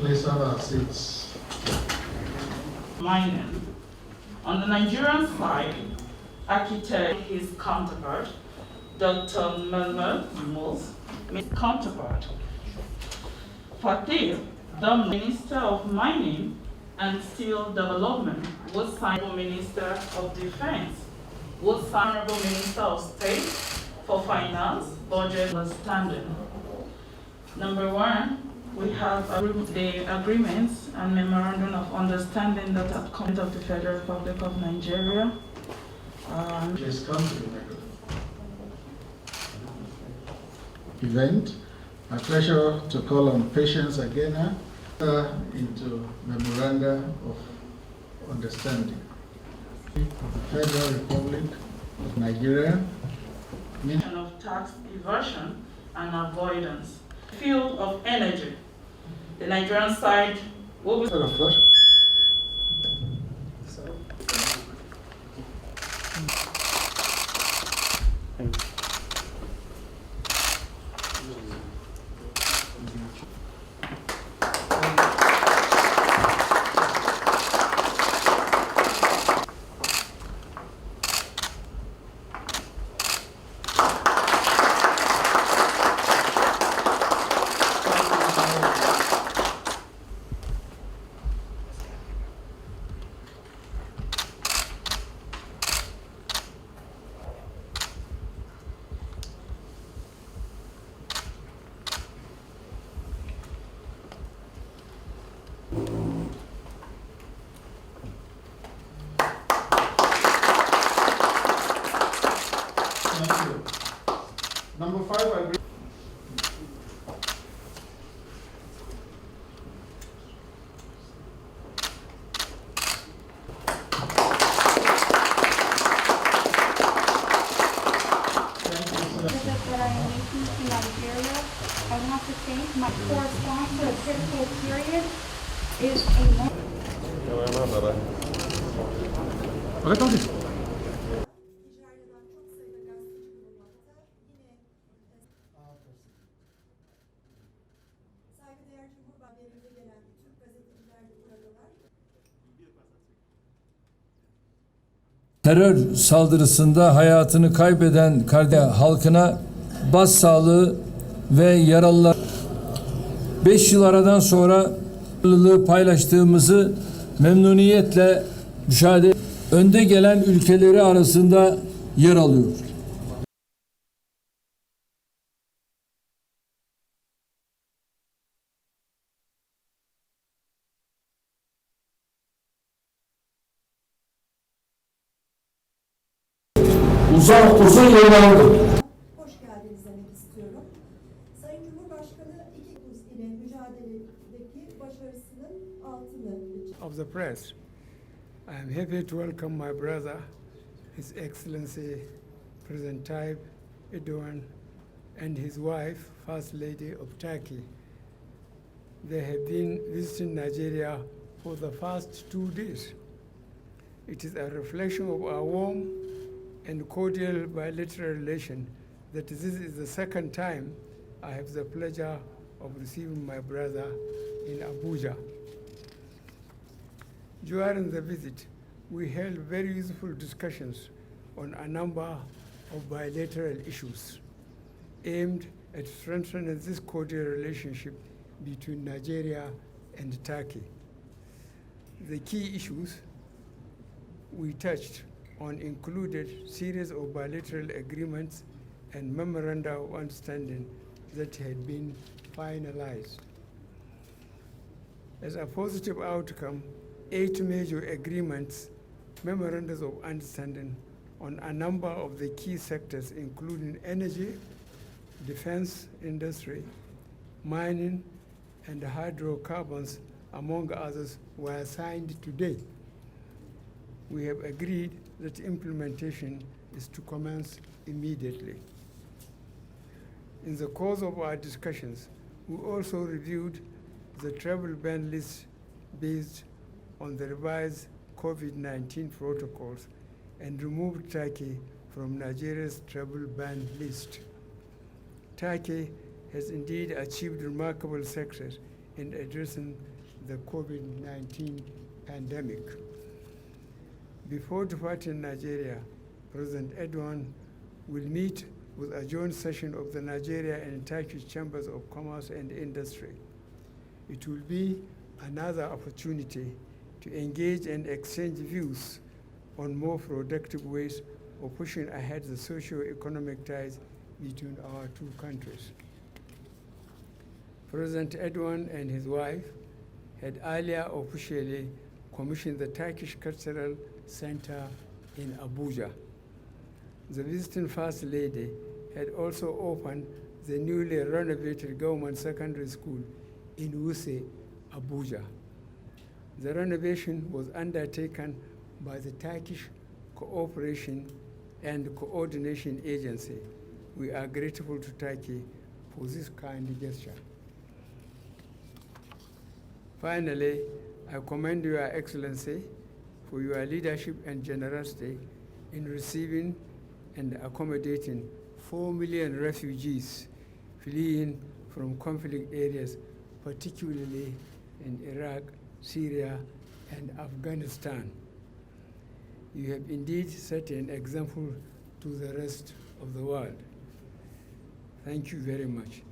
Please have our seats. Mining. On the Nigerian side, architect his counterpart, Dr. Muhammadu his counterpart. Tayyip, the Minister of Mining and Steel Development, was Honorable Minister of Defense, was Honorable Minister of State for Finance, Budget, and Standing. Number one, we have the agreements and memorandum of understanding that have come of the Federal Republic of Nigeria. Please come to the microphone. Event. My pleasure to call on Patience again into memoranda of understanding. Federal Republic of Nigeria. Of tax evasion and avoidance. Field of energy. The Nigerian side will be after a pivotal period is a long. Saygıdeğer Cumhurbaşkanımıza gelen Türk gazeteciler de buradalar. Terör saldırısında hayatını kaybeden halkına başsağlığı ve yaralılar 5 yıl aradan sonra paylaştığımızı memnuniyetle müşahede önde gelen ülkeleri arasında yer alıyor. Uzun yol aldı. Hoş geldiniz demek istiyorum. Sayın Cumhurbaşkanı 2 Kudüs ile mücadeledeki başarısının altını of the press. I am happy to welcome my brother, His Excellency President Tayyip Erdogan, and his wife, First Lady of Turkey. They have been visiting Nigeria for the past 2 days. It is a reflection of our warm and cordial bilateral relation that this is the second time I have the pleasure of receiving my brother in Abuja. During the visit, we held very useful discussions on a number of bilateral issues aimed at strengthening this cordial relationship between Nigeria and Turkey. The key issues we touched on included series of bilateral agreements and memoranda of understanding that had been finalized. As a positive outcome, 8 major agreements, memorandums of understanding on a number of the key sectors including energy, defense industry, mining, and hydrocarbons, among others, were signed today. We have agreed that implementation is to commence immediately. In the course of our discussions, we also reviewed the travel ban list based on the revised COVID-19 protocols and removed Turkey from Nigeria's travel ban list. Turkey has indeed achieved remarkable success in addressing the COVID-19 pandemic. Before departing Nigeria, President Erdogan will meet with a joint session of the Nigeria and Turkish Chambers of Commerce and Industry. It will be another opportunity to engage and exchange views on more productive ways of pushing ahead the socio-economic ties between our 2 countries. President Erdogan and his wife had earlier officially commissioned the Turkish Cultural Center in Abuja. The visiting First Lady had also opened the newly renovated government secondary school in Wuse, Abuja. The renovation was undertaken by the Turkish Cooperation and Coordination Agency. We are grateful to Turkey for this kind gesture. Finally, I commend Your Excellency for your leadership and generosity in receiving and accommodating 4 million refugees fleeing from conflict areas, particularly in Iraq, Syria, and Afghanistan. You have indeed set an example to the rest of the world. Thank you very much.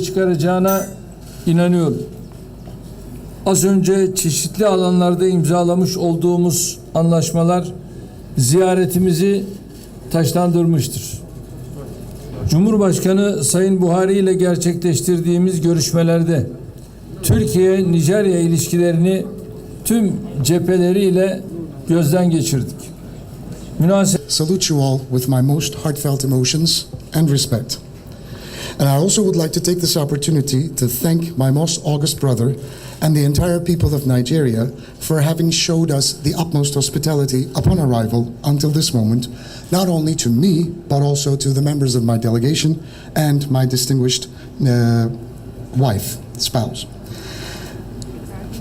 Çıkaracağına inanıyorum. Az önce çeşitli alanlarda imzalamış olduğumuz anlaşmalar ziyaretimizi taşlandırmıştır. Cumhurbaşkanı Sayın Buhari ile gerçekleştirdiğimiz görüşmelerde Türkiye-Nijerya ilişkilerini tüm cepheleriyle gözden geçirdik. Salute you all with my most heartfelt emotions and respect. And I also would like to take this opportunity to thank my most august brother and the entire people of Nigeria for having showed us the utmost hospitality upon arrival until this moment, not only to me, but also to the members of my delegation and my distinguished spouse.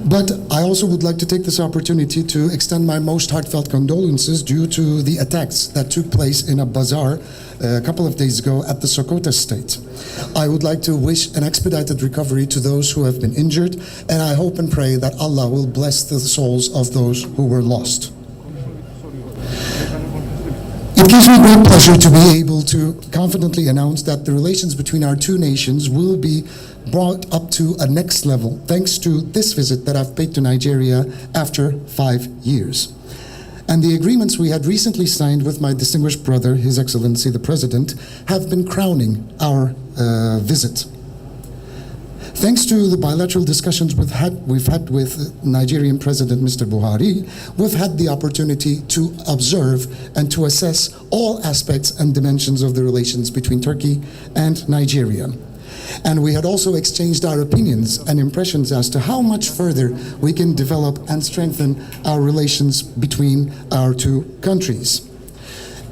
But I also would like to take this opportunity to extend my most heartfelt condolences due to the attacks that took place in a bazaar a couple of days ago at the Sokoto state. I would like to wish an expedited recovery to those who have been injured, and I hope and pray that Allah will bless the souls of those who were lost. It gives me great pleasure to be able to confidently announce that the relations between our two nations will be brought up to a next level thanks to this visit that I've paid to Nigeria after 5 years. And the agreements we had recently signed with my distinguished brother, His Excellency the President, have been crowning our visit. Thanks to the bilateral discussions we've had with Nigerian President Mr. Buhari, we've had the opportunity to observe and to assess all aspects and dimensions of the relations between Turkey and Nigeria. And we had also exchanged our opinions and impressions as to how much further we can develop and strengthen our relations between our two countries.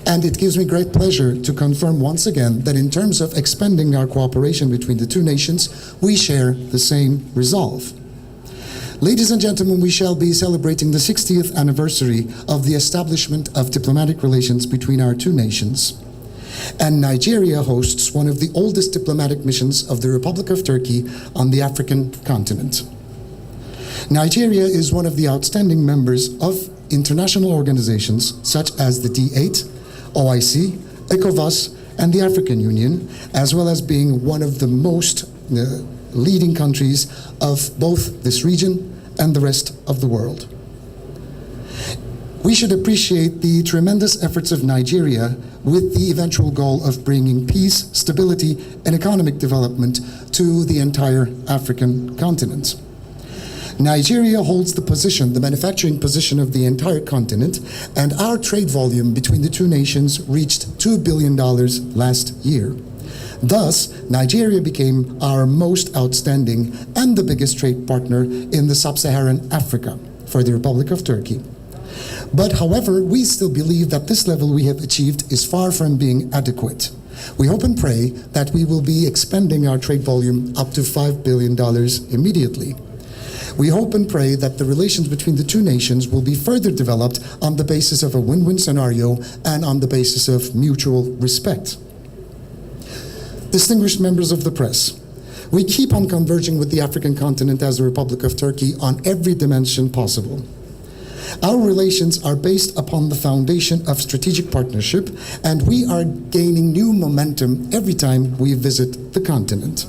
And it gives me great pleasure to confirm once again that in terms of expanding our cooperation between the two nations, we share the same resolve. Ladies and gentlemen, we shall be celebrating the 60th anniversary of the establishment of diplomatic relations between our two nations. And Nigeria hosts one of the oldest diplomatic missions of the Republic of Turkey on the African continent. Nigeria is one of the outstanding members of international organizations such as the D8, OIC, ECOWAS, and the African Union, as well as being one of the most leading countries of both this region and the rest of the world. We should appreciate the tremendous efforts of Nigeria with the eventual goal of bringing peace, stability, and economic development to the entire African continent. Nigeria holds the manufacturing position of the entire continent, and our trade volume between the two nations reached $2 billion last year. Thus, Nigeria became our most outstanding and the biggest trade partner in the sub-Saharan Africa for the Republic of Turkey. But however, we still believe that this level we have achieved is far from being adequate. We hope and pray that we will be expanding our trade volume up to $5 billion immediately. We hope and pray that the relations between the two nations will be further developed on the basis of a win-win scenario and on the basis of mutual respect. Distinguished members of the press, we keep on converging with the African continent as the Republic of Turkey on every dimension possible. Our relations are based upon the foundation of strategic partnership, and we are gaining new momentum every time we visit the continent.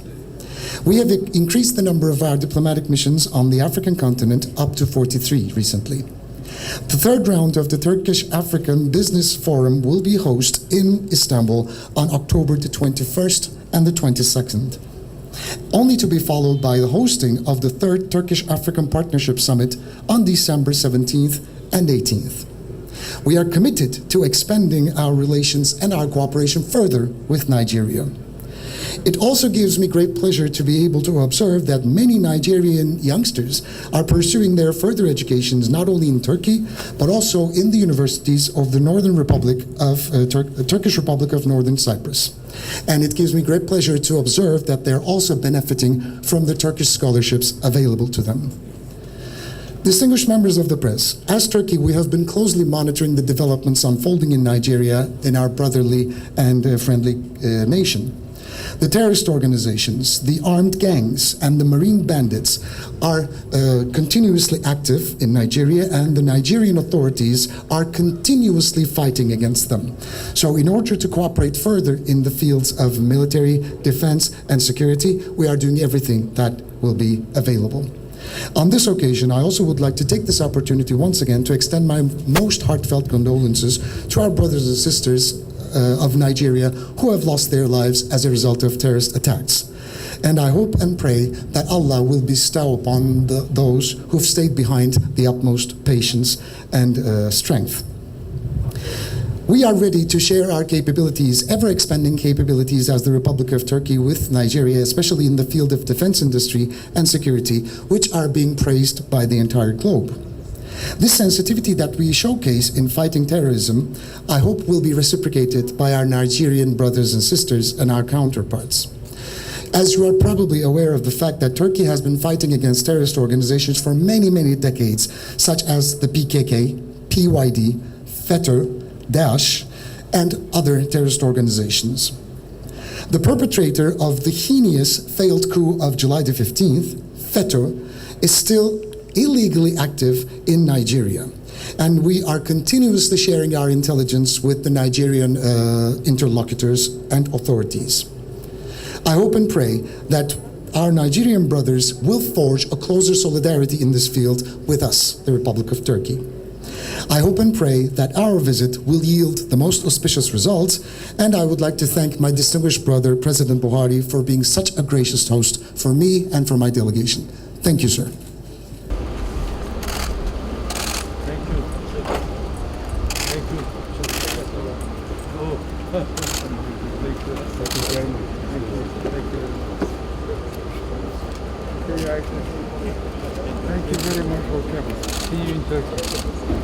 We have increased the number of our diplomatic missions on the African continent up to 43 recently. The third round of the Turkish African Business Forum will be hosted in Istanbul on October the 21st and the 22nd, only to be followed by the hosting of the third Turkish African Partnership Summit on December 17th and 18th. We are committed to expanding our relations and our cooperation further with Nigeria. It also gives me great pleasure to be able to observe that many Nigerian youngsters are pursuing their further educations not only in Turkey, but also in the universities of the Northern Republic of Turkish Republic of Northern Cyprus. And it gives me great pleasure to observe that they're also benefiting from the Turkish scholarships available to them. Distinguished members of the press, as Turkey, we have been closely monitoring the developments unfolding in Nigeria, in our brotherly and friendly nation. The terrorist organizations, the armed gangs, and the marine bandits are continuously active in Nigeria, and the Nigerian authorities are continuously fighting against them. So in order to cooperate further in the fields of military, defense, and security, we are doing everything that will be available. On this occasion, I also would like to take this opportunity once again to extend my most heartfelt condolences to our brothers and sisters of Nigeria who have lost their lives as a result of terrorist attacks. And I hope and pray that Allah will bestow upon those who've stayed behind the utmost patience and strength. We are ready to share our capabilities, ever-expanding capabilities as the Republic of Turkey with Nigeria, especially in the field of defense industry and security, which are being praised by the entire globe. This sensitivity that we showcase in fighting terrorism, I hope will be reciprocated by our Nigerian brothers and sisters and our counterparts. As you are probably aware of the fact that Turkey has been fighting against terrorist organizations for many, many decades, such as the PKK, PYD, FETO, Daesh, and other terrorist organizations. The perpetrator of the heinous failed coup of July the 15th, FETO, is still illegally active in Nigeria. And we are continuously sharing our intelligence with the Nigerian interlocutors and authorities. I hope and pray that our Nigerian brothers will forge a closer solidarity in this field with us, the Republic of Turkey. I hope and pray that our visit will yield the most auspicious results, and I would like to thank my distinguished brother, President Buhari, for being such a gracious host for me and for my delegation. Thank you, sir. Thank you. Thank you. Oh. Thank you. Thank you very much. Thank you. Thank you. Thank you very much for coming. See you in Turkey.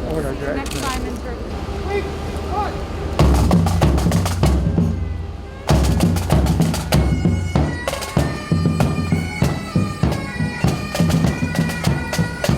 Next time in Turkey.